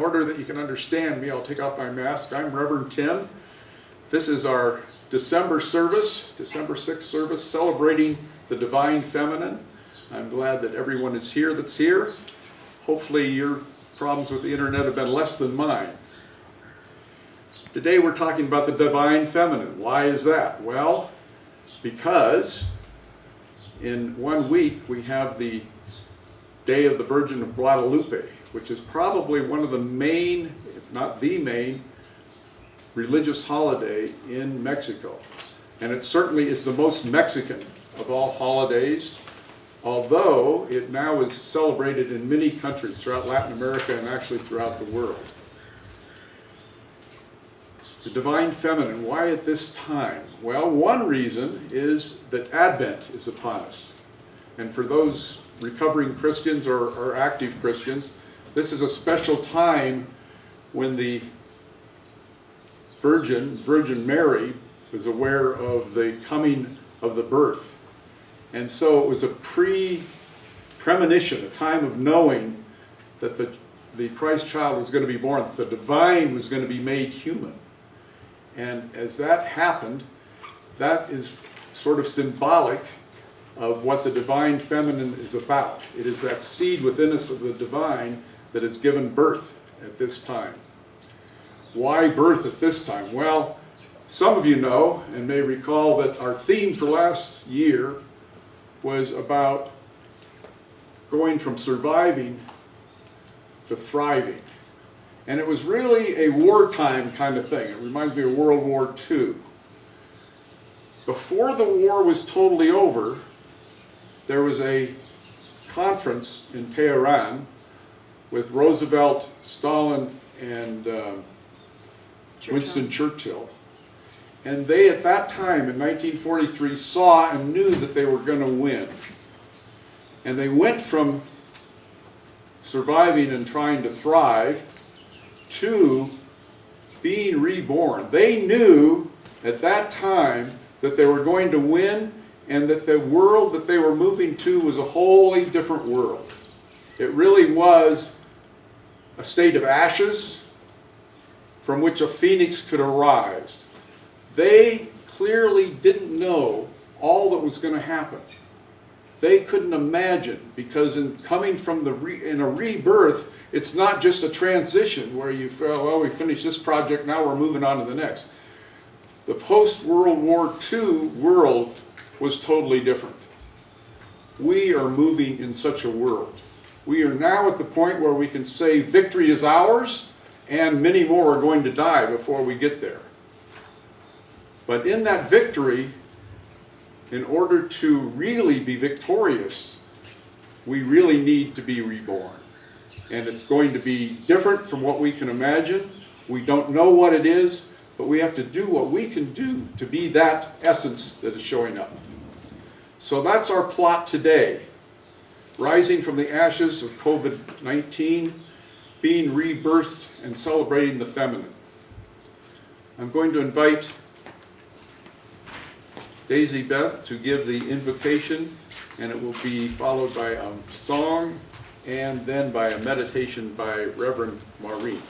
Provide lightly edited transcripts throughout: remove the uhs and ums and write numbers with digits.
order that you can understand me, I'll take off my mask. I'm Reverend Tim. This is our December service, December 6th service, celebrating the Divine Feminine. I'm glad that everyone is here that's here. Hopefully your problems with the internet have been less than mine. Today we're talking about the Divine Feminine. Why is that? Well, because in 1 week we have the Day of the Virgin of Guadalupe, which is probably one of the main, if not the main, religious holiday in Mexico. And it certainly is the most Mexican of all holidays, although it now is celebrated in many countries throughout Latin America and actually throughout the world. The Divine Feminine, why at this time? Well, one reason is that Advent is upon us. And for those recovering Christians or active Christians, this is a special time when the Virgin Mary was aware of the coming of the birth. And so it was a premonition, a time of knowing that the Christ child was going to be born, that the divine was going to be made human. And as that happened, that is sort of symbolic of what the Divine Feminine is about. It is that seed within us of the divine that has given birth at this time. Why birth at this time? Well, some of you know and may recall that our theme for last year was about going from surviving to thriving. And it was really a wartime kind of thing. It reminds me of World War II. Before the war was totally over, there was a conference in Tehran with Roosevelt, Stalin, and Winston Churchill. And they, at that time, in 1943, saw and knew that they were going to win. And they went from surviving and trying to thrive to being reborn. They knew at that time that they were going to win and that the world that they were moving to was a wholly different world. It really was a state of ashes from which a phoenix could arise. They clearly didn't know all that was going to happen. They couldn't imagine, because in coming from in a rebirth, it's not just a transition where you feel, well, we finished this project, now we're moving on to the next. The post-World War II world was totally different. We are moving in such a world. We are now at the point where we can say victory is ours, and many more are going to die before we get there. But in that victory, in order to really be victorious, we really need to be reborn. And it's going to be different from what we can imagine. We don't know what it is, but we have to do what we can do to be that essence that is showing up. So that's our plot today. Rising from the ashes of COVID-19, being rebirthed and celebrating the feminine. I'm going to invite Daisy Beth to give the invocation, and it will be followed by a song and then by a meditation by Reverend Maureen.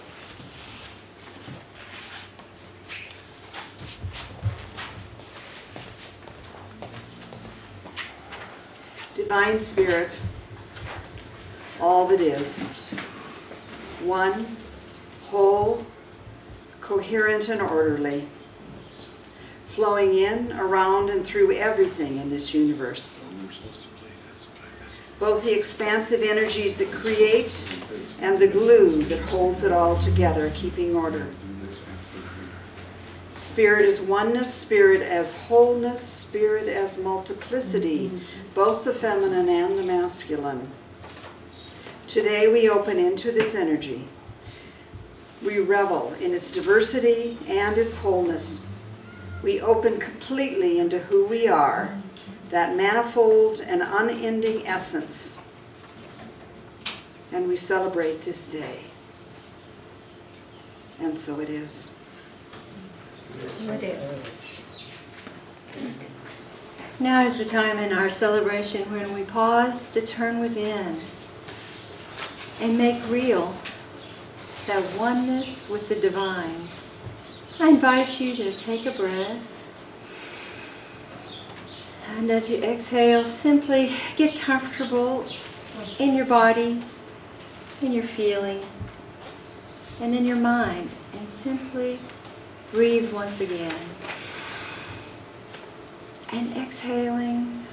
Divine Spirit, all that is, one, whole, coherent and orderly, flowing in, around, and through everything in this universe. Both the expansive energies that create and the glue that holds it all together, keeping order. Spirit as oneness, Spirit as wholeness, Spirit as multiplicity, both the feminine and the masculine. Today we open into this energy. We revel in its diversity and its wholeness. We open completely into who we are, that manifold and unending essence. And we celebrate this day. And so it is. It is. Now is the time in our celebration when we pause to turn within and make real that oneness with the divine, I invite you to take a breath. And as you exhale, simply get comfortable in your body, in your feelings, and in your mind. And simply breathe once again. And exhaling,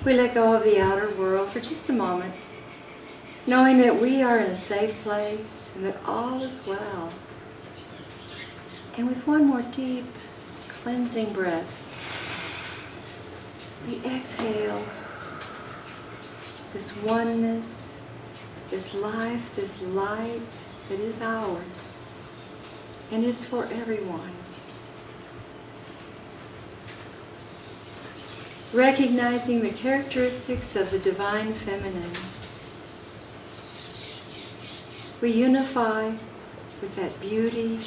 we let go of the outer world for just a moment, knowing that we are in a safe place and that all is well. And with one more deep, cleansing breath, we exhale this oneness, this life, this light that is ours and is for everyone. Recognizing the characteristics of the divine feminine, we unify with that beauty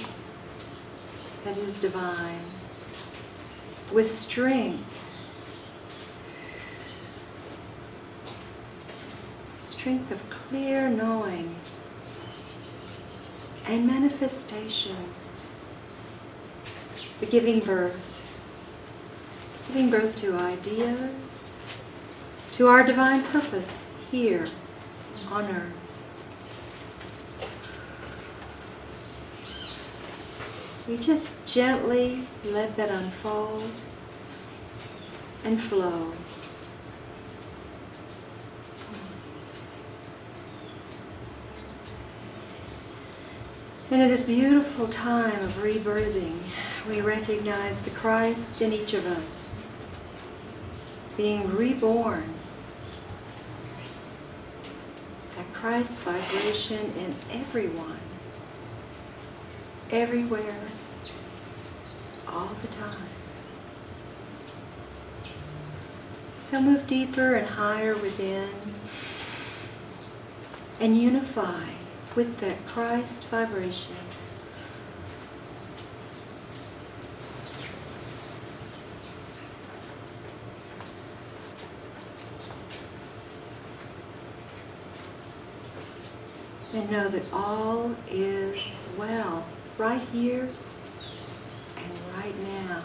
that is divine, with strength, strength of clear knowing and manifestation, the giving birth to ideas, to our divine purpose here on earth. We just gently let that unfold and flow. And in this beautiful time of rebirthing, we recognize the Christ in each of us, being reborn. That Christ vibration in everyone, everywhere, all the time. So move deeper and higher within and unify with that Christ vibration. And know that all is well, right here and right now.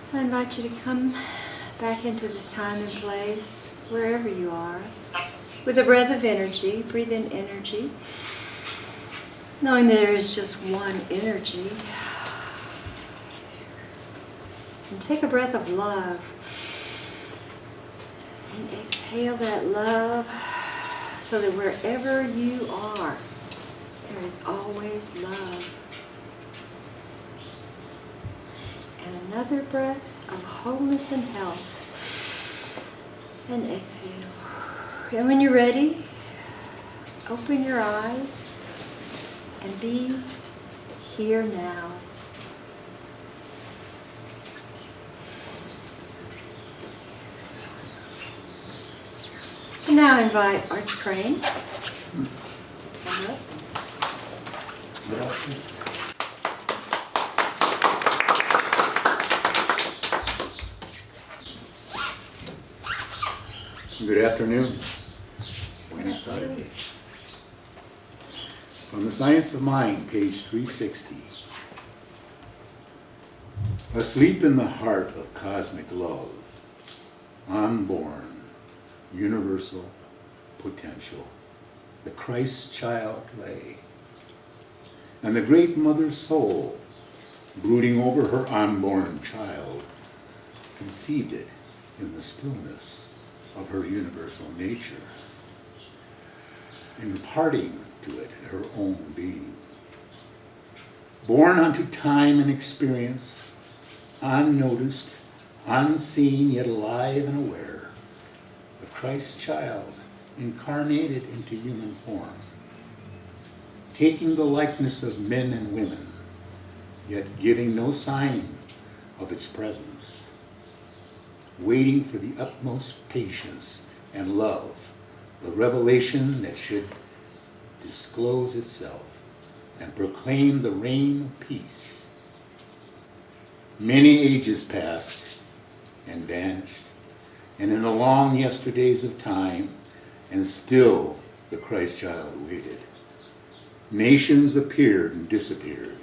So I invite you to come back into this time and place, wherever you are, with a breath of energy. Breathe in energy, knowing there is just one energy. And take a breath of love. And exhale that love so that wherever you are, there is always love. And another breath of wholeness and health. And exhale. And when you're ready, open your eyes and be here now. And now I invite Arch Crane. Come up. Good afternoon. Buenas tardes. From the Science of Mind, page 360. Asleep in the heart of cosmic love, unborn, universal potential, the Christ child lay, and the great mother soul, brooding over her unborn child, conceived it in the stillness of her universal nature, imparting to it her own being. Born unto time and experience, unnoticed, unseen, yet alive and aware, the Christ child incarnated into human form, taking the likeness of men and women, yet giving no sign of its presence, waiting for the utmost patience and love, the revelation that should disclose itself and proclaim the reign of peace. Many ages passed, and vanished, and in the long yesterdays of time, and still the Christ child waited. Nations appeared and disappeared.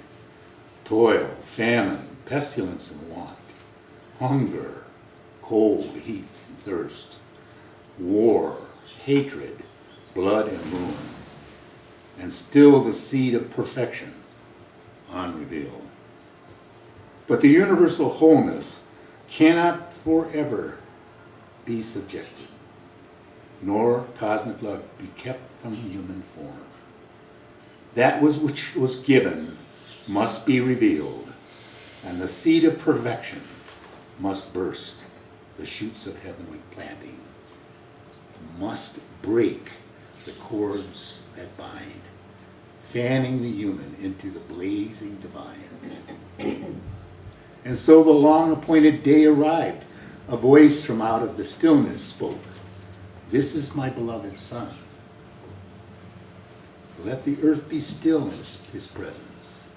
Toil, famine, pestilence and want, hunger, cold, heat and thirst, war, hatred, blood and ruin, and still the seed of perfection unrevealed. But the universal wholeness cannot forever be subjected, nor cosmic love be kept from human form. That which was given must be revealed, and the seed of perfection must burst the shoots of heavenly planting, must break the cords that bind, fanning the human into the blazing divine. And so the long-appointed day arrived. A voice from out of the stillness spoke, "This is my beloved Son. Let the earth be still in his presence.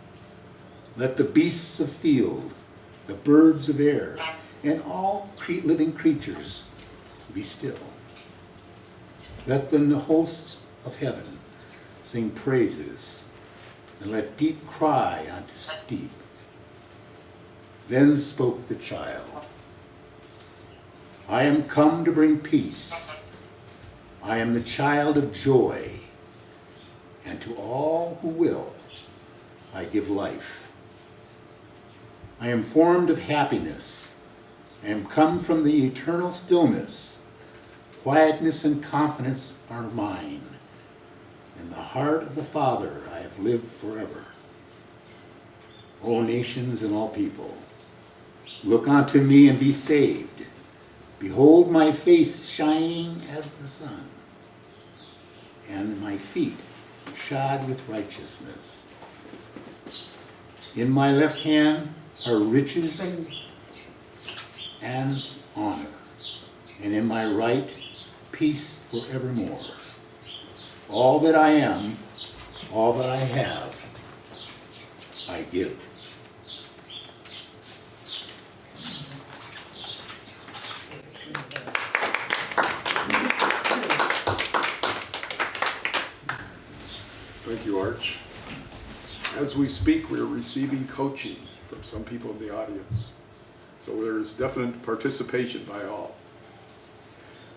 Let the beasts of field, the birds of air, and all living creatures be still. Let the hosts of heaven sing praises, and let deep cry unto deep." Then spoke the child, "I am come to bring peace. I am the child of joy, and to all who will, I give life. I am formed of happiness. I am come from the eternal stillness. Quietness and confidence are mine. In the heart of the Father I have lived forever. O nations and all people, look unto me and be saved. Behold my face shining as the sun, and my feet shod with righteousness. In my left hand are riches and honor, and in my right peace forevermore. All that I am, all that I have, I give." Thank you, Arch. As we speak, we're receiving coaching from some people in the audience. So there is definite participation by all.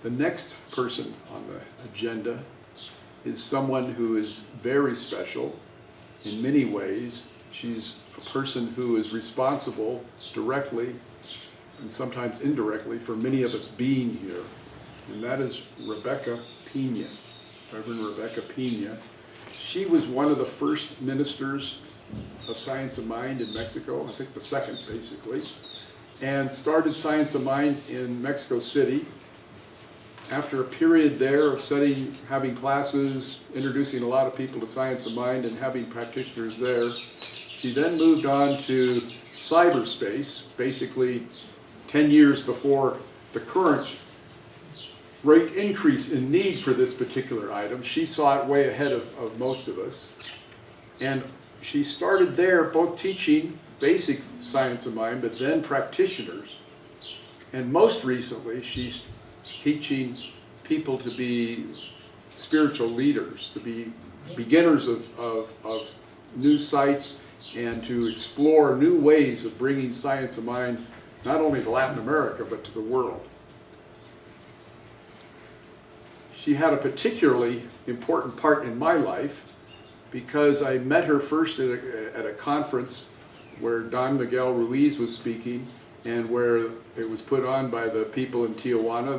The next person on the agenda is someone who is very special in many ways. She's a person who is responsible directly and sometimes indirectly for many of us being here. And that is Rebecca Pena, Reverend Rebecca Pena. She was one of the first ministers of Science of Mind in Mexico, I think the second basically, and started Science of Mind in Mexico City. After a period there of studying, having classes, introducing a lot of people to Science of Mind and having practitioners there, she then moved on to cyberspace, basically 10 years before the current great increase in need for this particular item. She saw it way ahead of most of us. And she started there both teaching basic Science of Mind, but then practitioners. And most recently, she's teaching people to be spiritual leaders, to be beginners of new sites, and to explore new ways of bringing Science of Mind not only to Latin America, but to the world. She had a particularly important part in my life because I met her first at a conference where Don Miguel Ruiz was speaking, and where it was put on by the people in Tijuana,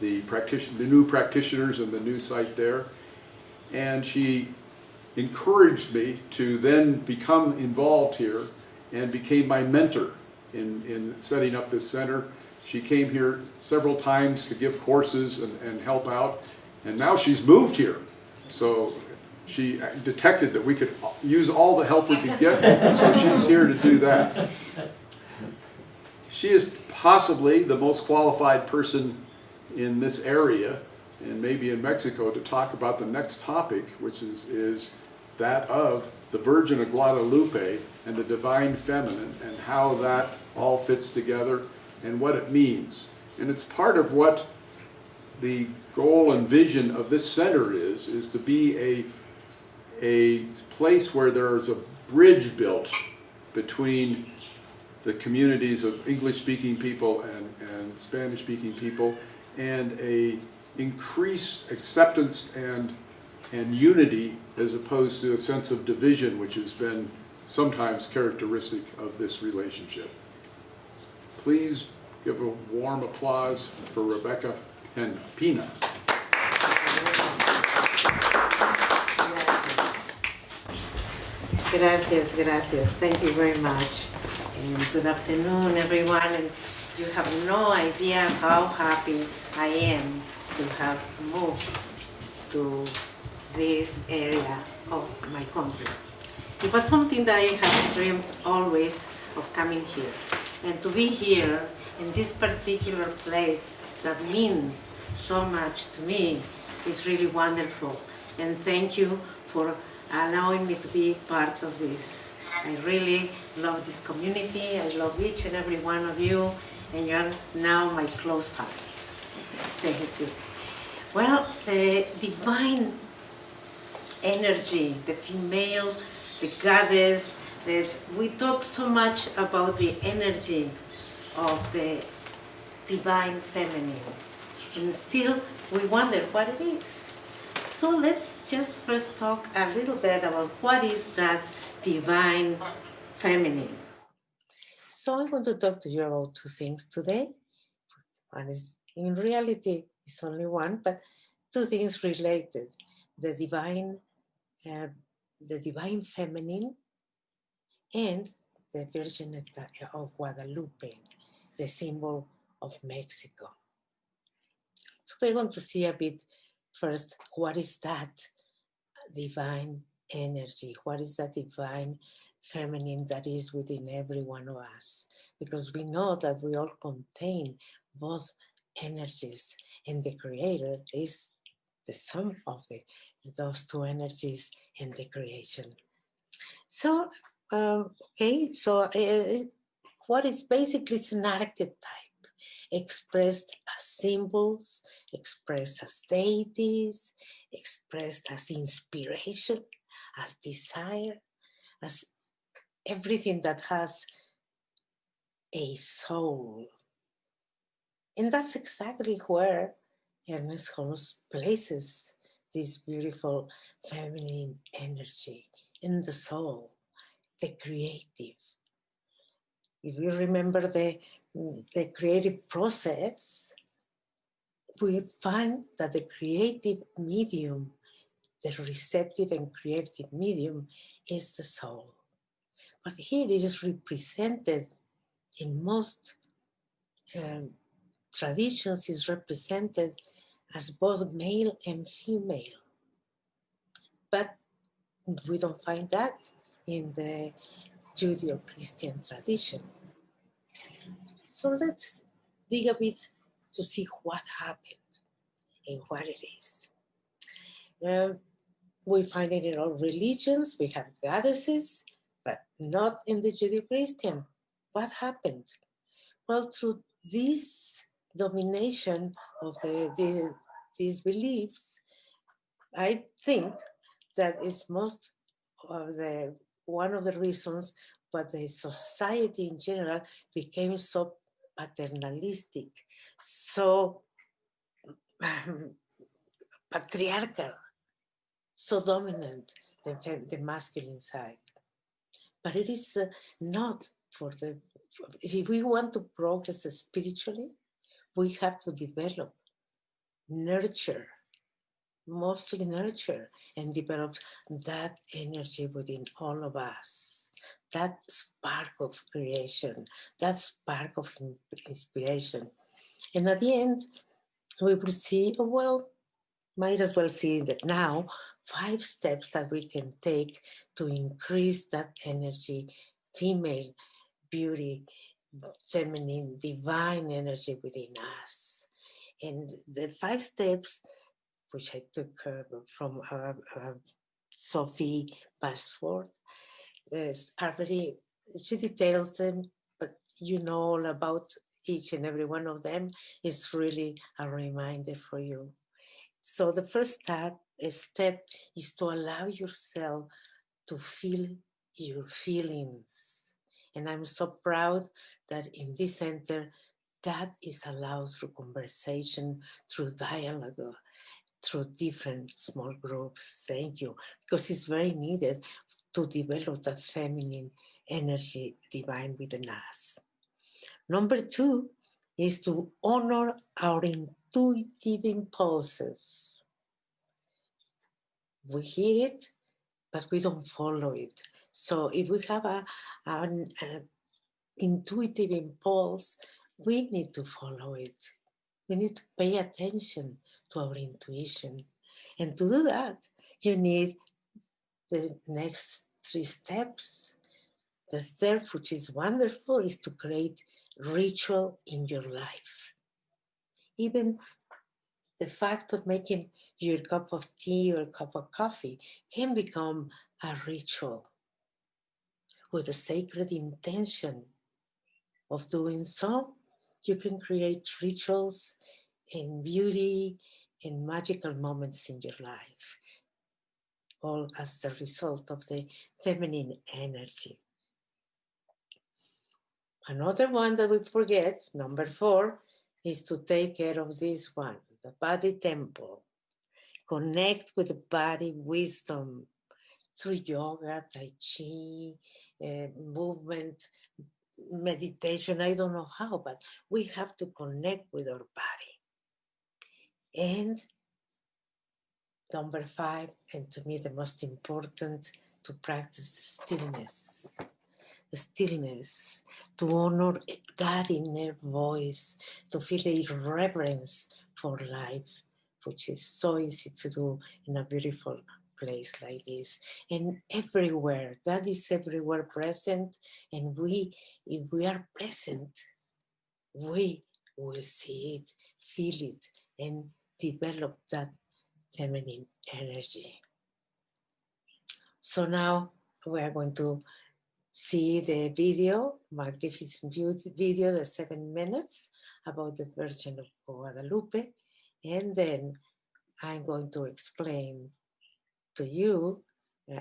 the new practitioners and the new site there. And she encouraged me to then become involved here and became my mentor in setting up this center. She came here several times to give courses and help out, and now she's moved here. So she detected that we could use all the help we could get, so she's here to do that. She is possibly the most qualified person in this area, and maybe in Mexico, to talk about the next topic, which is that of the Virgin of Guadalupe and the Divine Feminine, and how that all fits together. and what it means. And it's part of what the goal and vision of this center is to be a place where there's a bridge built between the communities of English-speaking people and Spanish-speaking people, and a increased acceptance and unity, as opposed to a sense of division, which has been sometimes characteristic of this relationship. Please give a warm applause for Rebecca Pina. Gracias, gracias. Thank you very much. And good afternoon, everyone. And you have no idea how happy I am to have moved to this area of my country. It was something that I have dreamed always of coming here. And to be here in this particular place that means so much to me is really wonderful. And thank you for allowing me to be part of this. I really love this community. I love each and every one of you, and you're now my close family. Thank you. Well, the divine energy, the female, the goddess, we talk so much about the energy of the divine feminine, and still we wonder what it is. So let's just first talk a little bit about what is that divine feminine. So I want to talk to you about two things today. One is, in reality, it's only one, but two things related: the divine feminine and the Virgin of Guadalupe, the symbol of Mexico. So we're going to see a bit first, what is that divine energy? What is that divine feminine that is within every one of us? Because we know that we all contain both energies, and the Creator is the sum of those two energies in the creation. So, what is basically is an archetype expressed as symbols, expressed as deities, expressed as inspiration, as desire, as everything that has a soul. And that's exactly where Ernest Holmes places this beautiful feminine energy in the soul, the creative. If you remember the creative process, we find that the creative medium, the receptive and creative medium, is the soul. But here it is represented in most traditions, is represented as both male and female. But we don't find that in the Judeo-Christian tradition. So let's dig a bit to see what happened and what it is. We find it in all religions. We have goddesses, but not in the Judeo-Christian. What happened? Well, through this domination of these beliefs, I think that it's most of one of the reasons why the society in general became so paternalistic, so patriarchal, so dominant, the masculine side. But it is not if we want to progress spiritually, we have to develop, nurture, mostly nurture and develop that energy within all of us, that spark of creation, that spark of inspiration. And at the end, we will see, might as well see that now, 5 steps that we can take to increase that energy, female beauty, feminine, divine energy within us. And the 5 steps, which I took from Sophie Bashford, are very, she details them, but you know all about each and every one of them is really a reminder for you. So the first step is to allow yourself to feel your feelings. And I'm so proud that in this center, that is allowed through conversation, through dialogue, through different small groups. Thank you. Because it's very needed to develop that feminine energy divine within us. Number 2 is to honor our intuitive impulses. We hear it, but we don't follow it. So if we have an intuitive impulse, we need to follow it. We need to pay attention to our intuition. And to do that, you need the next 3 steps. The third, which is wonderful, is to create ritual in your life. Even the fact of making your cup of tea or cup of coffee can become a ritual with a sacred intention of doing so. You can create rituals and beauty and magical moments in your life, all as a result of the feminine energy. Another one that we forget, number 4, is to take care of this one, the body temple. Connect with the body wisdom through yoga, tai chi, movement, meditation. I don't know how, but we have to connect with our body. And number 5, and to me the most important, to practice stillness. The stillness, to honor that inner voice, to feel a reverence for life, which is so easy to do in a beautiful place like this. And everywhere, God is everywhere present, and if we are present, we will see it, feel it, and develop that feminine energy. So now we are going to see the video, magnificent video, the 7 minutes about the Virgin of Guadalupe, and then I'm going to explain to you.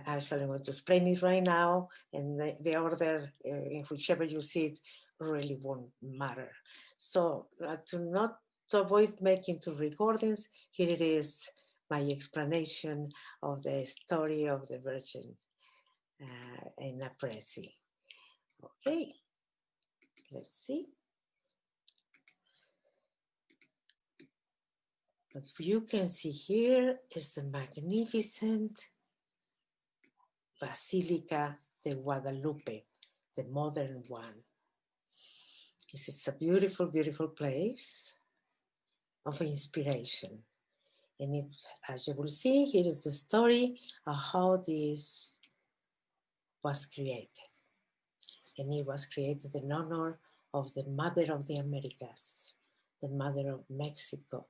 Actually, I'm going to explain it right now, and the order, in whichever you see it, really won't matter. So to avoid making 2 recordings, here it is, my explanation of the story of the Virgin in Apresi. Okay, let's see. What you can see here is the magnificent Basilica de Guadalupe, the modern one. This is a beautiful, beautiful place of inspiration. And it, as you will see, here is the story of how this was created. And it was created in honor of the Mother of the Americas, the Mother of Mexico.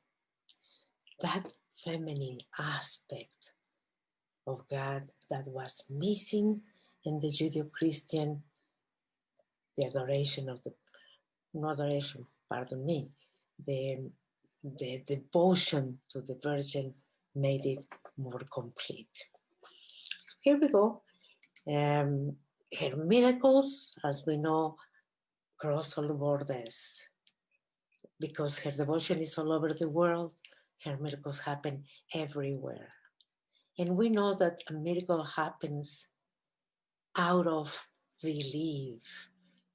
That feminine aspect of God that was missing in the Judeo-Christian, the adoration of the, no adoration, pardon me, the devotion to the Virgin made it more complete. So here we go. Her miracles, as we know, cross all borders. Because her devotion is all over the world, her miracles happen everywhere. And we know that a miracle happens out of belief.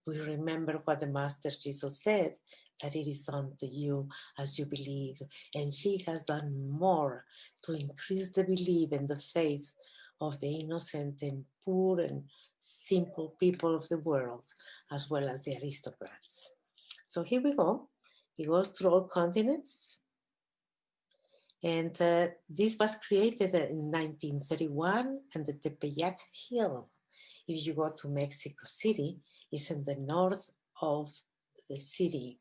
We remember what the Master Jesus said, that it is done to you as you believe. And she has done more to increase the belief and the faith of the innocent and poor and simple people of the world, as well as the aristocrats. So here we go. It goes through all continents. And this was created in 1931 in the Tepeyac Hill. If you go to Mexico City, it's in the north of the city.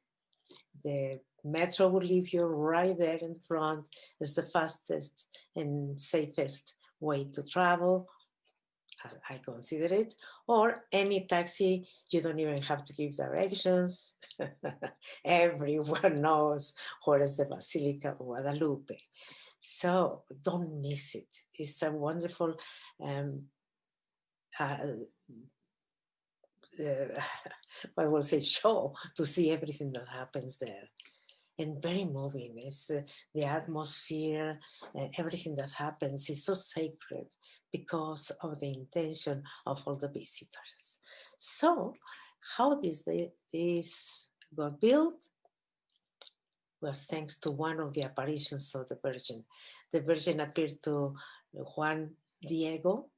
The metro will leave you right there in front. It's the fastest and safest way to travel. I consider it, or any taxi, you don't even have to give directions. Everyone knows where is the Basilica of Guadalupe. So don't miss it. It's a wonderful uh, I will say show to see everything that happens there. And very moving. It's the atmosphere, everything that happens is so sacred because of the intention of all the visitors. So, how this got built was thanks to one of the apparitions of the Virgin. The Virgin appeared to Juan Diego,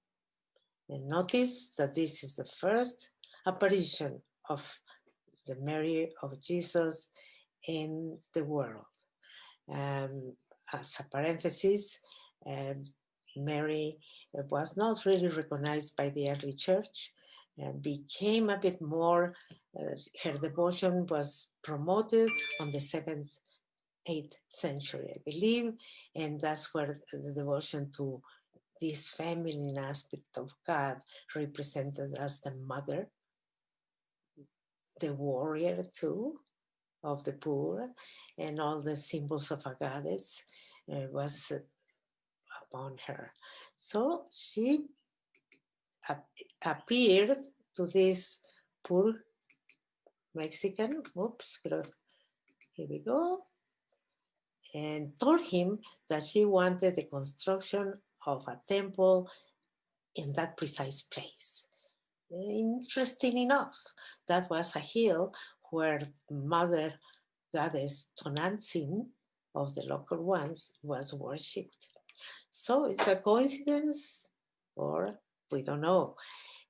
and notice that this is the first apparition of the Mary of Jesus in the world. As a parenthesis, Mary was not really recognized by the early church and became a bit more, her devotion was promoted on the 7th, 8th century, I believe, and that's where the devotion to this feminine aspect of God represented as the mother, the warrior too, of the poor, and all the symbols of a goddess was upon her. So she appeared to this poor Mexican, here we go, and told him that she wanted the construction of a temple in that precise place. Interesting enough, that was a hill where Mother Goddess Tonantzin of the local ones was worshipped. So it's a coincidence, or we don't know.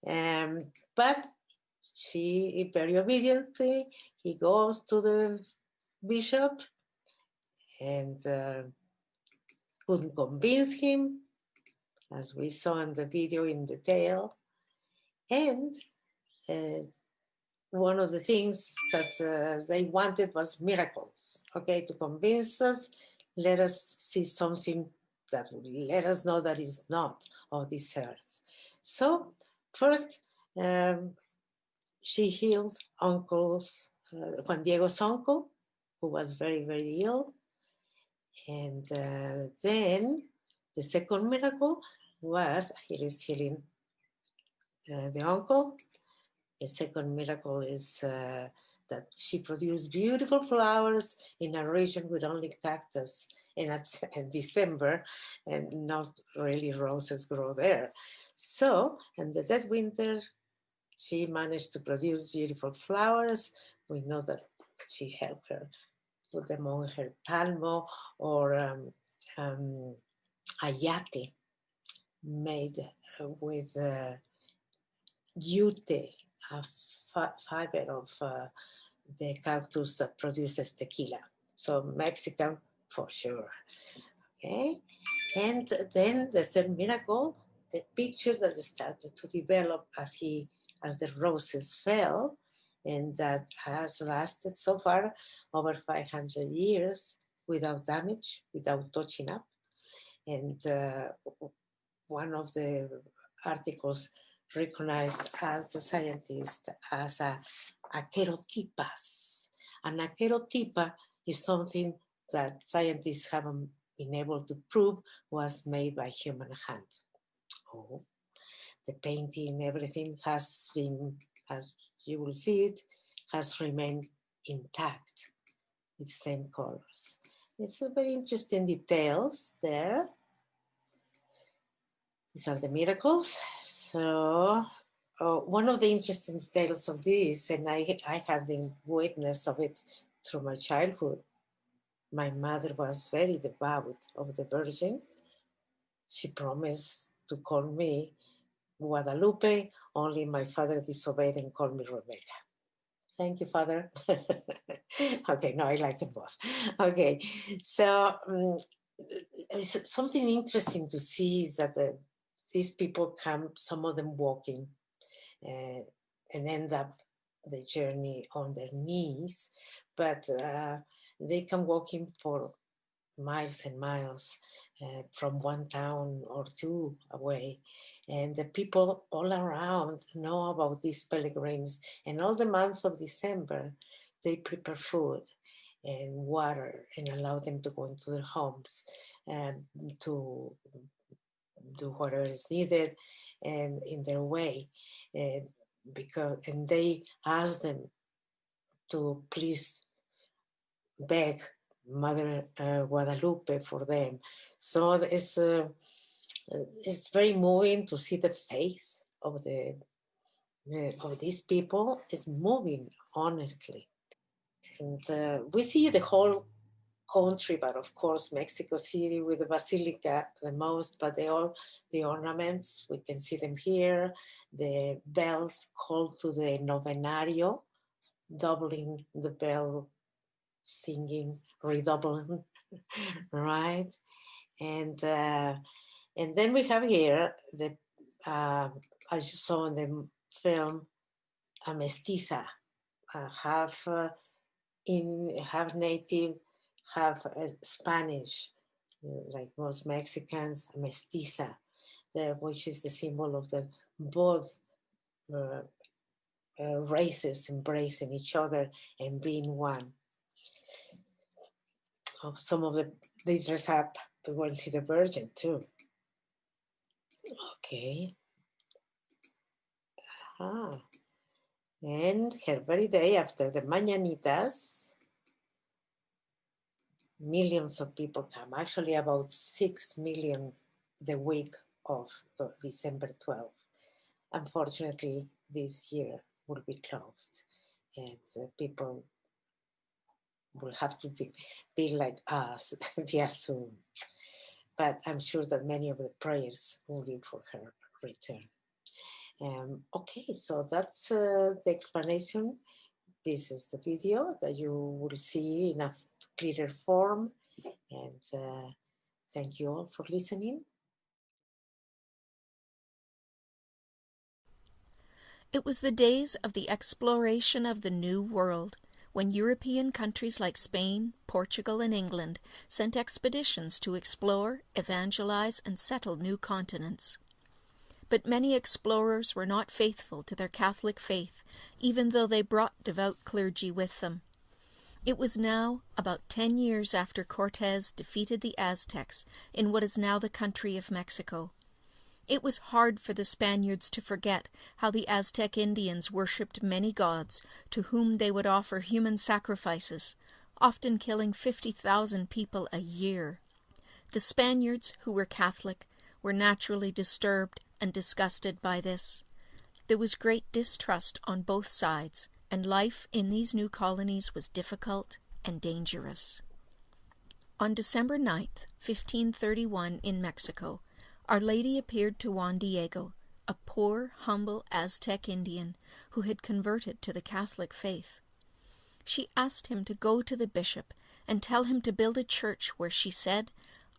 But she very obediently, he goes to the bishop and couldn't convince him, as we saw in the video in detail. And one of the things that they wanted was miracles, okay, to convince us, let us see something that will let us know that is not of this earth. So first, she healed Juan Diego's uncle, who was very, very ill. And then the second miracle was, here is healing the uncle. The second miracle is that she produced beautiful flowers in a region with only cactus in December, and not really roses grow there. So, in the dead winter, she managed to produce beautiful flowers. We know that she helped her put them on her talmo or ayate made with jute, a fiber of the cactus that produces tequila. So Mexican for sure. Okay, and then the third miracle, the picture that started to develop as the roses fell, and that has lasted so far over 500 years without damage, without touching up. And one of the articles recognized as the scientist as a kerotipas. An akerotipa is something that scientists haven't been able to prove was made by human hand. Oh, the painting, everything has been, as you will see it, has remained intact with the same colors. It's a very interesting details there. These are the miracles. So one of the interesting details of this, and I have been witness of it through my childhood. My mother was very devout of the Virgin. She promised to call me Guadalupe, only my father disobeyed and called me Rebecca. Thank you, Father. Okay, no, I like them both. Okay, so something interesting to see is that these people come, some of them walking, and end up the journey on their knees, but they come walking for miles and miles from one town or two away. And the people all around know about these pilgrims. And all the month of December, they prepare food and water and allow them to go into their homes and to do whatever is needed and in their way. And they ask them to please beg Mother Guadalupe for them. So it's very moving to see the faith of these people is moving honestly. And we see the whole country, but of course Mexico City with the basilica the most, but all the ornaments, we can see them here, the bells called to the novenario, doubling the bell, singing, redoubling, right? And then we have here the, as you saw in the film, a mestiza, half half native, half Spanish, like most Mexicans, a mestiza, which is the symbol of the both races embracing each other and being one. Some of they dress up to go and see the Virgin too. Okay. And her very day after the mañanitas, millions of people come. Actually, about 6 million the week of December 12th. Unfortunately, this year will be closed, and people will have to be like us via Zoom. But I'm sure that many of the prayers will be for her return. Okay, so that's the explanation. This is the video that you will see in a clearer form. And thank you all for listening. It was the days of the exploration of the New World, when European countries like Spain, Portugal, and England sent expeditions to explore, evangelize, and settle new continents. But many explorers were not faithful to their Catholic faith, even though they brought devout clergy with them. It was now about 10 years after Cortés defeated the Aztecs in what is now the country of Mexico. It was hard for the Spaniards to forget how the Aztec Indians worshipped many gods to whom they would offer human sacrifices, often killing 50,000 people a year. The Spaniards, who were Catholic, were naturally disturbed and disgusted by this. There was great distrust on both sides, and life in these new colonies was difficult and dangerous. On December 9th, 1531, in Mexico, Our Lady appeared to Juan Diego, a poor, humble Aztec Indian who had converted to the Catholic faith. She asked him to go to the bishop and tell him to build a church where, she said,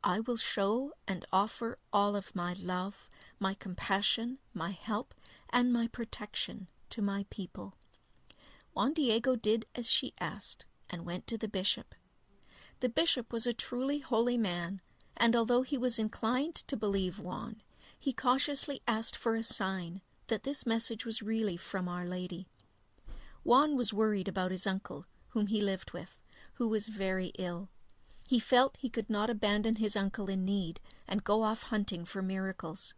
I will show and offer all of my love, my compassion, my help, and my protection to my people. Juan Diego did as she asked and went to the bishop. The bishop was a truly holy man, and although he was inclined to believe Juan, he cautiously asked for a sign that this message was really from Our Lady. Juan was worried about his uncle, whom he lived with, who was very ill. He felt he could not abandon his uncle in need and go off hunting for miracles.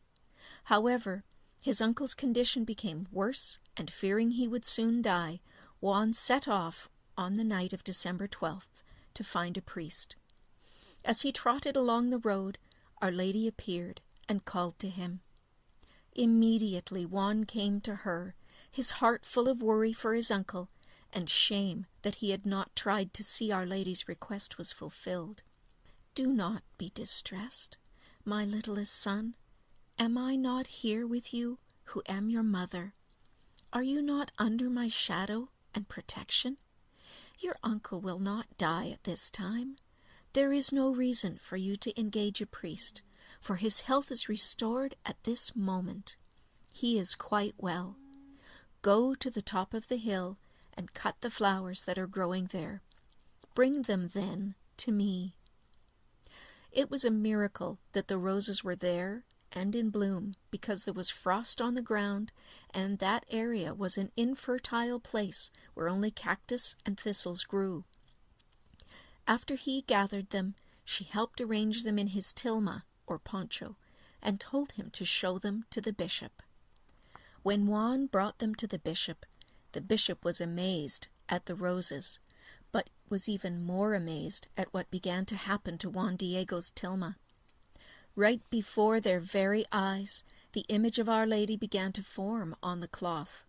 However, his uncle's condition became worse, and fearing he would soon die, Juan set off on the night of December 12th to find a priest. As he trotted along the road, Our Lady appeared and called to him. Immediately Juan came to her, his heart full of worry for his uncle, and shame that he had not tried to see Our Lady's request was fulfilled. Do not be distressed, my littlest son. Am I not here with you, who am your mother? Are you not under my shadow and protection? Your uncle will not die at this time. There is no reason for you to engage a priest, for his health is restored at this moment. He is quite well. Go to the top of the hill and cut the flowers that are growing there. Bring them then to me. It was a miracle that the roses were there and in bloom, because there was frost on the ground, and that area was an infertile place where only cactus and thistles grew. After he gathered them, she helped arrange them in his tilma, or poncho, and told him to show them to the bishop. When Juan brought them to the bishop was amazed at the roses, but was even more amazed at what began to happen to Juan Diego's tilma. Right before their very eyes, the image of Our Lady began to form on the cloth.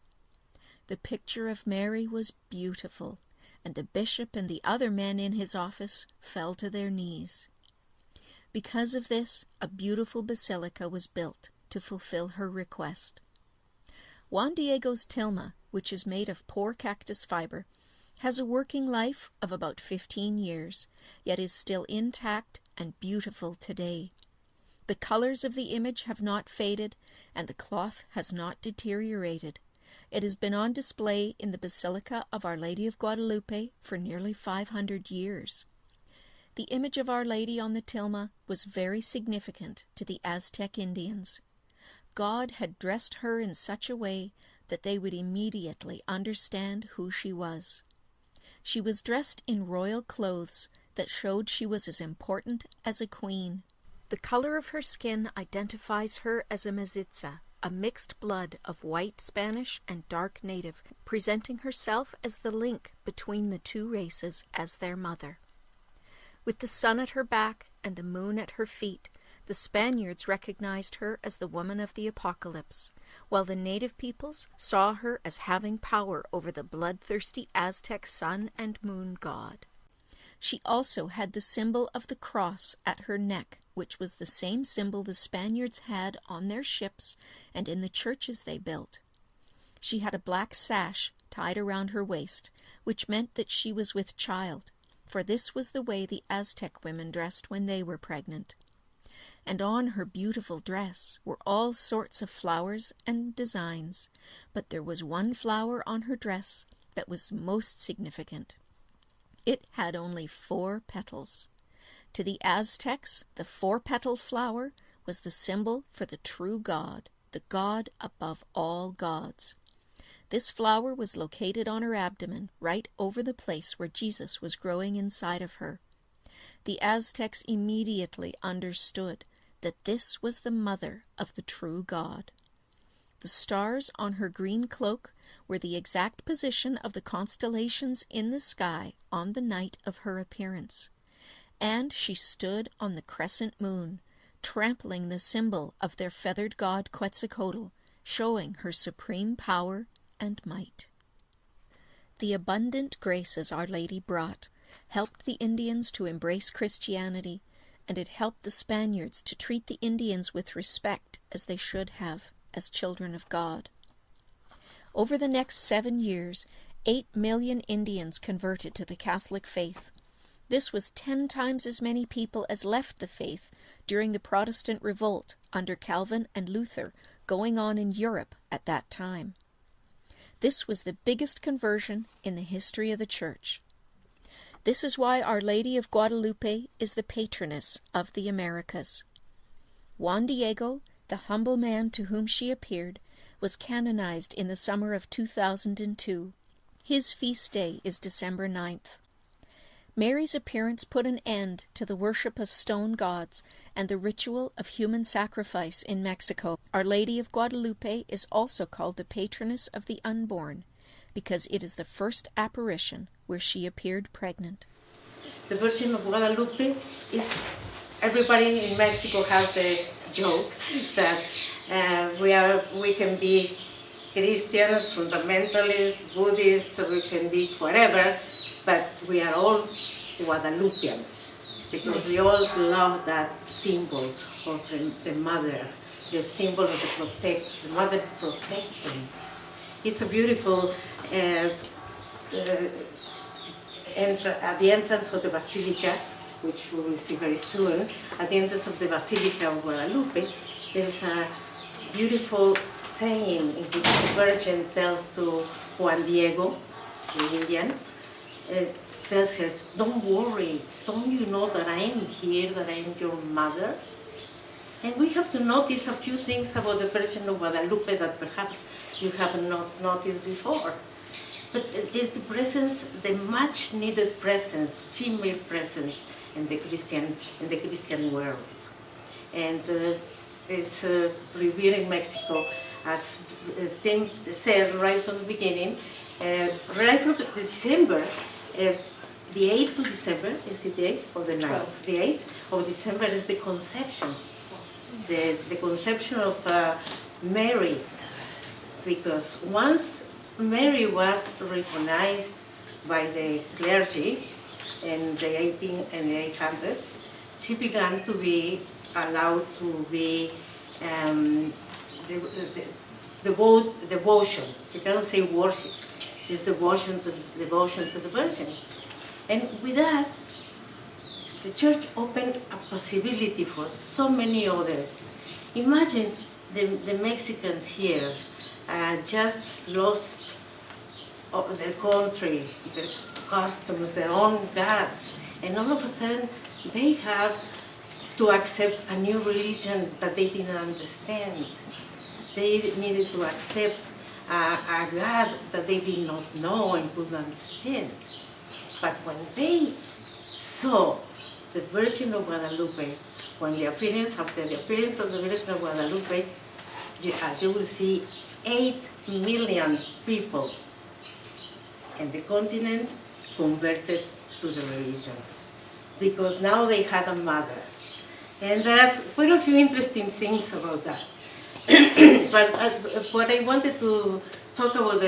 The picture of Mary was beautiful, and the bishop and the other men in his office fell to their knees. Because of this, a beautiful basilica was built to fulfill her request. Juan Diego's tilma, which is made of poor cactus fiber, has a working life of about 15 years, yet is still intact and beautiful today. The colors of the image have not faded, and the cloth has not deteriorated. It has been on display in the Basilica of Our Lady of Guadalupe for nearly 500 years. The image of Our Lady on the tilma was very significant to the Aztec Indians. God had dressed her in such a way that they would immediately understand who she was. She was dressed in royal clothes that showed she was as important as a queen. The color of her skin identifies her as a mestiza, a mixed blood of white Spanish and dark native, presenting herself as the link between the two races as their mother. With the sun at her back and the moon at her feet, the Spaniards recognized her as the woman of the apocalypse, while the native peoples saw her as having power over the bloodthirsty Aztec sun and moon god. She also had the symbol of the cross at her neck, which was the same symbol the Spaniards had on their ships and in the churches they built. She had a black sash tied around her waist, which meant that she was with child, for this was the way the Aztec women dressed when they were pregnant. And on her beautiful dress were all sorts of flowers and designs, but there was one flower on her dress that was most significant. It had only 4 petals. To the Aztecs, the 4-petal flower was the symbol for the true God, the God above all gods. This flower was located on her abdomen, right over the place where Jesus was growing inside of her. The Aztecs immediately understood that this was the mother of the true God. The stars on her green cloak were the exact position of the constellations in the sky on the night of her appearance. And she stood on the crescent moon, trampling the symbol of their feathered god Quetzalcoatl, showing her supreme power and might. The abundant graces Our Lady brought helped the Indians to embrace Christianity, and it helped the Spaniards to treat the Indians with respect as they should have, as children of God. Over the next 7 years, 8 million Indians converted to the Catholic faith. This was 10 times as many people as left the faith during the Protestant revolt under Calvin and Luther going on in Europe at that time. This was the biggest conversion in the history of the Church. This is why Our Lady of Guadalupe is the patroness of the Americas. Juan Diego, the humble man to whom she appeared, was canonized in the summer of 2002. His feast day is December 9th. Mary's appearance put an end to the worship of stone gods and the ritual of human sacrifice in Mexico. Our Lady of Guadalupe is also called the patroness of the unborn, because it is the first apparition where she appeared pregnant. The Virgin of Guadalupe is, everybody in Mexico has the joke that we can be Christians, fundamentalists, Buddhists, we can be whatever, but we are all Guadalupians because we all love that symbol of the mother, the symbol of the mother protecting. It's a beautiful at the entrance of the Basilica, which we will see very soon. At the entrance of the Basilica of Guadalupe, there's a beautiful saying in which the Virgin tells to Juan Diego, the Indian, tells her, don't worry, don't you know that I am here, that I am your mother? And we have to notice a few things about the Virgin of Guadalupe that perhaps you have not noticed before. But it is the presence, the much needed presence, female presence in the Christian world. And it's revered in Mexico, as Tim said right from the beginning, right from December, the 8th of December, is it the 8th or the 9th? The 8th of December is the conception. The conception of Mary, because once Mary was recognized by the clergy in the 1800s, she began to be allowed to be devotion. You cannot say worship. It's devotion to the Virgin. And with that, the church opened a possibility for so many others. Imagine the Mexicans here just lost their country, their customs, their own gods, and all of a sudden they have to accept a new religion that they didn't understand. They needed to accept a God that they did not know and could not understand. But when they saw the Virgin of Guadalupe, after the appearance of the Virgin of Guadalupe, as you will see, 8 million people in the continent converted to the religion, because now they had a mother. And there's quite a few interesting things about that. But what I wanted to talk about,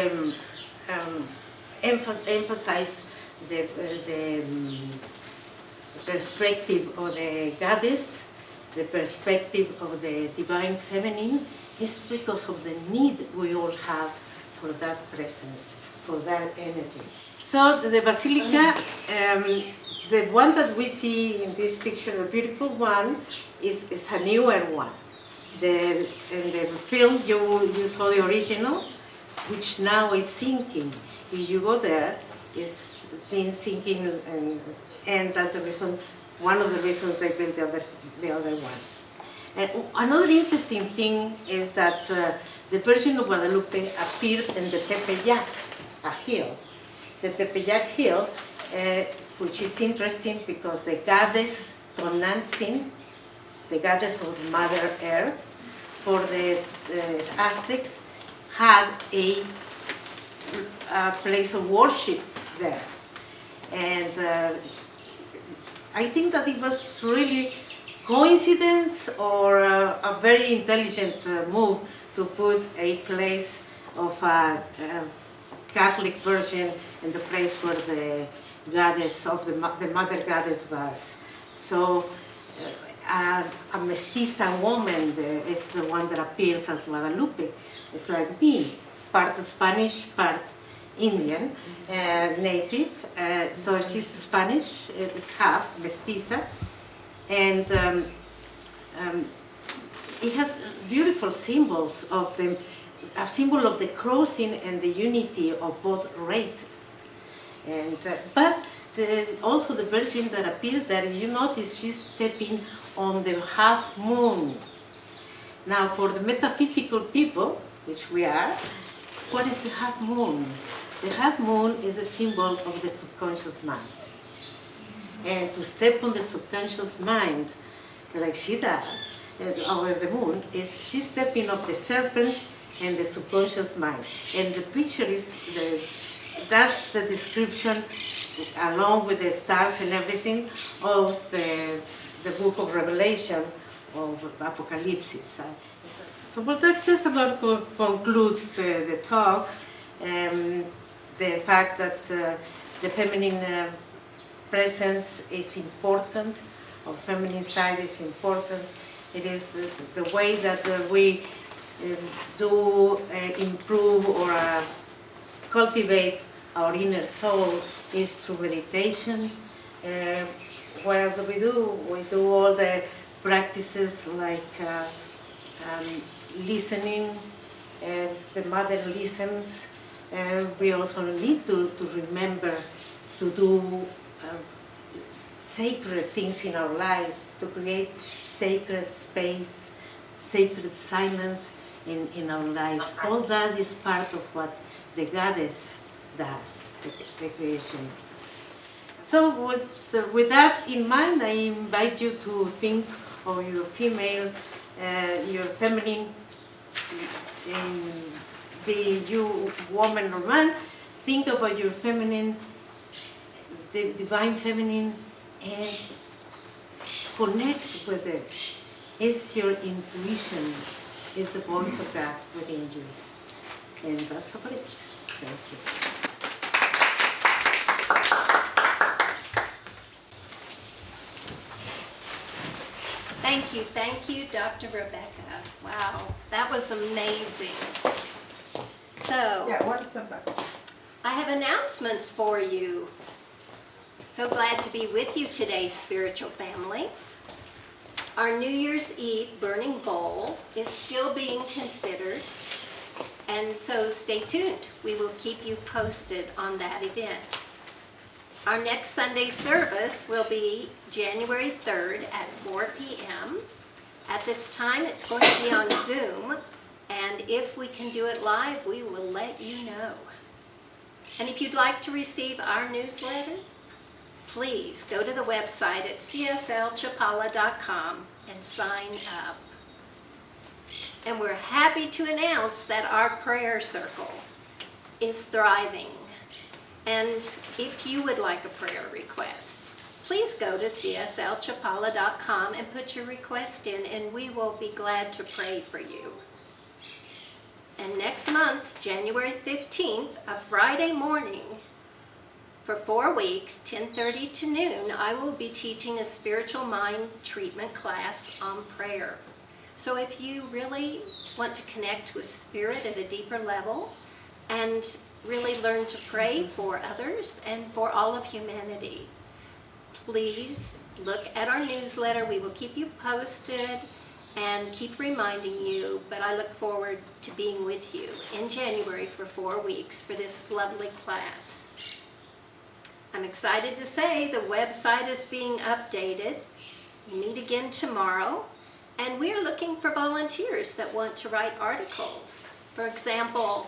emphasize the perspective of the goddess, the perspective of the divine feminine, is because of the need we all have for that presence, for that energy. So the basilica, the one that we see in this picture, the beautiful one, is a newer one. In the film, you saw the original, which now is sinking. If you go there, it's been sinking, and that's the reason, one of the reasons they built the other one. And another interesting thing is that the Virgin of Guadalupe appeared in the Tepeyac, a hill. The Tepeyac hill, which is interesting because the goddess Tonantzin, the goddess of Mother Earth, for the Aztecs, had a place of worship there. And I think that it was really coincidence or a very intelligent move to put a place of a Catholic Virgin in the place where the goddess of the mother goddess was. So a mestiza woman is the one that appears as Guadalupe. It's like me, part Spanish, part Indian, native. So she's Spanish, it's half mestiza. And it has beautiful symbols of a symbol of the crossing and the unity of both races. And but also the Virgin that appears there, you notice she's stepping on the half moon. Now, for the metaphysical people, which we are, what is the half moon? The half moon is a symbol of the subconscious mind. And to step on the subconscious mind, like she does, over the moon, is she's stepping on the serpent and the subconscious mind. And the picture that's the description, along with the stars and everything, of the book of Revelation, of Apocalypse. So, but that just about concludes the talk. The fact that the feminine presence is important, or feminine side is important. It is the way that we do improve or cultivate our inner soul is through meditation. What else do we do? We do all the practices like listening, the mother listens. We also need to remember to do sacred things in our life, to create sacred space, sacred silence in our lives. All that is part of what the goddess does, the creation. So with that in mind, I invite you to think of your female, your feminine, be you woman or man, think about your feminine, the divine feminine, and connect with it. It's your intuition, it's the voice of God within you. And that's about it. Thank you. Thank you, Dr. Rebecca. Wow, that was amazing. So, Yeah, one step back. I have announcements for you. So glad to be with you today, spiritual family. Our New Year's Eve burning bowl is still being considered, and so stay tuned. We will keep you posted on that event. Our next Sunday service will be January 3rd at 4 p.m. At this time, it's going to be on Zoom, and if we can do it live, we will let you know. And if you'd like to receive our newsletter, please go to the website at cslchapala.com and sign up. And we're happy to announce that our prayer circle is thriving. And if you would like a prayer request, please go to cslchapala.com and put your request in, and we will be glad to pray for you. And next month, January 15th, a Friday morning, for 4 weeks, 10:30 to noon, I will be teaching a spiritual mind treatment class on prayer. So if you really want to connect with Spirit at a deeper level and really learn to pray for others and for all of humanity, please look at our newsletter. We will keep you posted and keep reminding you, but I look forward to being with you in January for 4 weeks for this lovely class. I'm excited to say the website is being updated. We meet again tomorrow, and we're looking for volunteers that want to write articles. For example,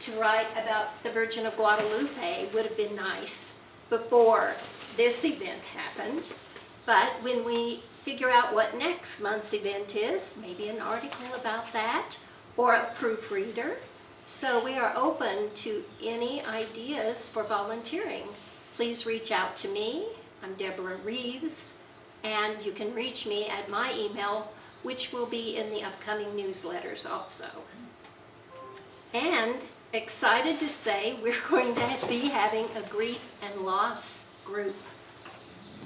to write about the Virgin of Guadalupe would have been nice before this event happened, but when we figure out what next month's event is, maybe an article about that, or a proofreader. So we are open to any ideas for volunteering. Please reach out to me. I'm Deborah Reeves, and you can reach me at my email, which will be in the upcoming newsletters also. And excited to say we're going to be having a grief and loss group.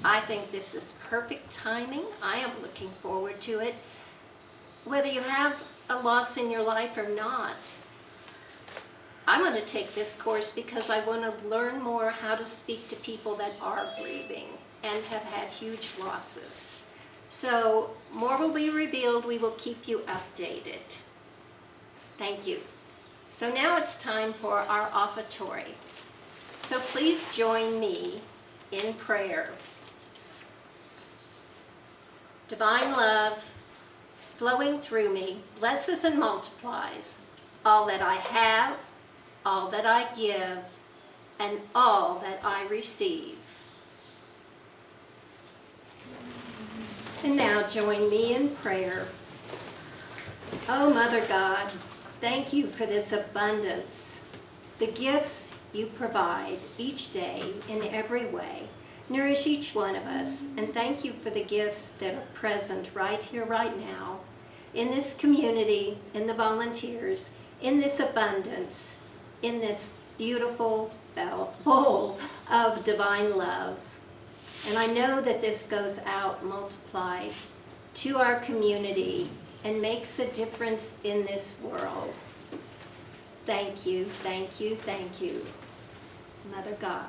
I think this is perfect timing. I am looking forward to it. Whether you have a loss in your life or not, I want to take this course because I want to learn more how to speak to people that are grieving and have had huge losses. So more will be revealed. We will keep you updated. Thank you. So now it's time for our offertory. So please join me in prayer. Divine love, flowing through me, blesses and multiplies all that I have, all that I give, and all that I receive. And now join me in prayer. Oh, Mother God, thank you for this abundance, the gifts you provide each day in every way. Nourish each one of us, and thank you for the gifts that are present right here, right now, in this community, in the volunteers, in this abundance, in this beautiful bowl of divine love. And I know that this goes out multiplied to our community and makes a difference in this world. Thank you, thank you, thank you, Mother God.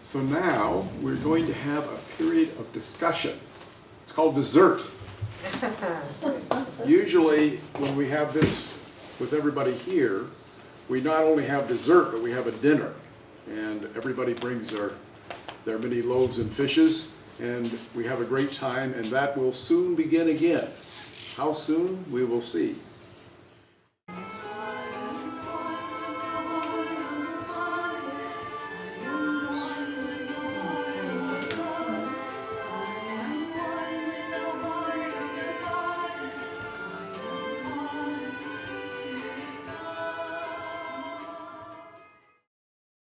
So now we're going to have a period of discussion. It's called dessert. Usually, when we have this with everybody here, we not only have dessert, but we have a dinner. And everybody brings their many loaves and fishes, and we have a great time, and that will soon begin again. How soon, we will see.